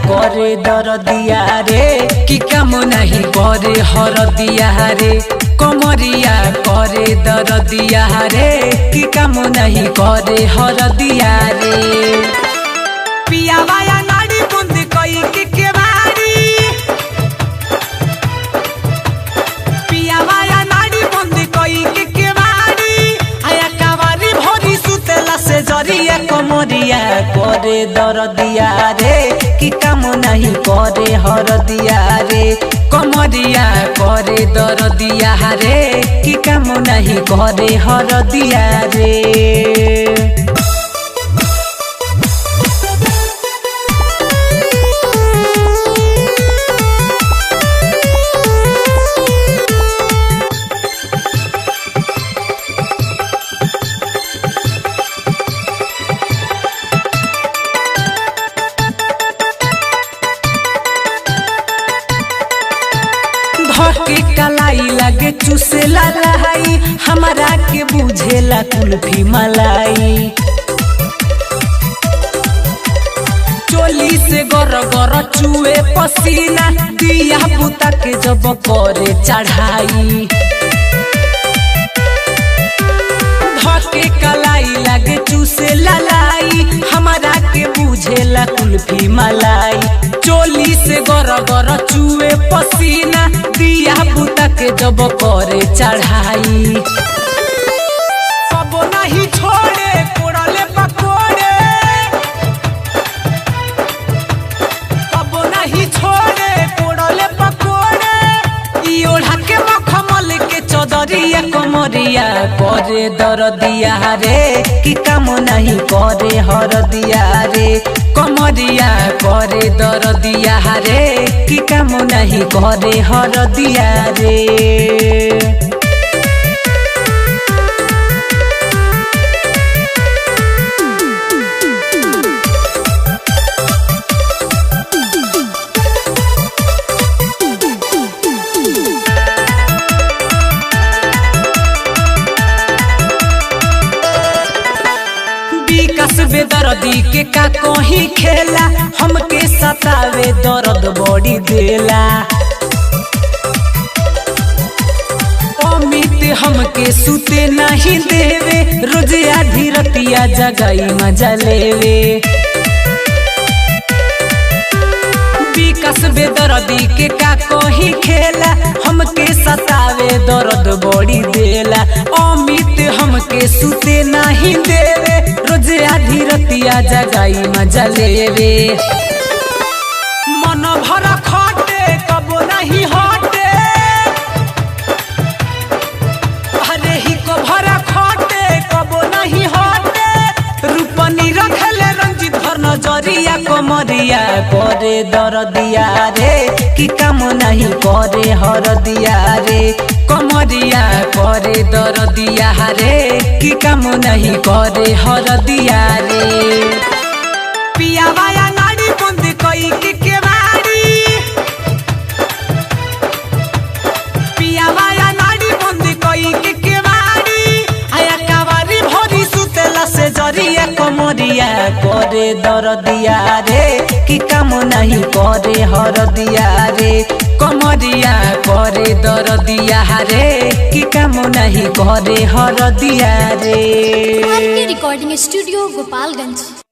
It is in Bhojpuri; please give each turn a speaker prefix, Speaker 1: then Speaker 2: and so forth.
Speaker 1: करे दरदिया रे कि काम नहीं करे हरदिया रे। कमरिया करे दरदिया रे कि काम नहीं करे हरदिया रे। पिया वाया नाड़ी बंद कई के केवाड़ी, पिया वाया नाड़ी बंद कई के केवाड़ी। आया कावारी भरी सुतेला से जरिया। कमरिया करे दरदिया रे कि काम नहीं करे हरदिया रे। कमरिया करे दरदिया रे कि काम नहीं करे हरदिया रे। धके कलाई लगे चुसेला लहाई, हमारा के बुझेला कुल्फी मलाई। चोली से गर गर चुए पसीना, दिया बुता के जब करे चढ़ाई। धके कलाई लगे चुसेला लाई, हमारा के बुझेला कुल्फी मलाई। चोली से गर गर चुए पसीना, दिया बुता के जब करे चढ़ाई। कबो नहीं छोड़े कोड़ले पकोड़े, कबो नहीं छोड़े कोड़ले पकोड़े। ई ओढ़ा के मखमल के चौदरिया। कमरिया करे दरदिया रे कि काम नहीं करे हरदिया रे। कमरिया करे दरदिया रे कि काम नहीं करे हरदिया रे। कसबे दर्दी के का कहीं खेला, हमके सतावे दर्द बड़ी देला। अमित हमके सुते नहीं देवे, रोज आधी रतिया जगाई मजा लेवे। कसबे दर्दी के का कहीं खेला, हमके सतावे दर्द बड़ी देला। अमित हमके सुते नहीं देवे, रोज आधी रतिया जगाई मजा लेवे। मन भर खटे कबो नहीं हटे, अरे ही को भर खटे कबो नहीं हटे। रूपनी रखले रंजित भर नजरिया। कमरिया करे दरदिया रे कि काम नहीं करे हरदिया रे। कमरिया करे दरदिया रे कि काम नहीं करे हरदिया रे। पिया वाया नाड़ी बंद कई के केवाड़ी, पिया वाया नाड़ी बंद कई के केवाड़ी। आया कावारी भरी सुतेला से जरिया। कमरिया करे दरदिया रे कि काम नहीं करे हरदिया रे। कमरिया करे दरदिया रे कि काम नहीं करे हरदिया रे।
Speaker 2: Recording studio Gopalganj.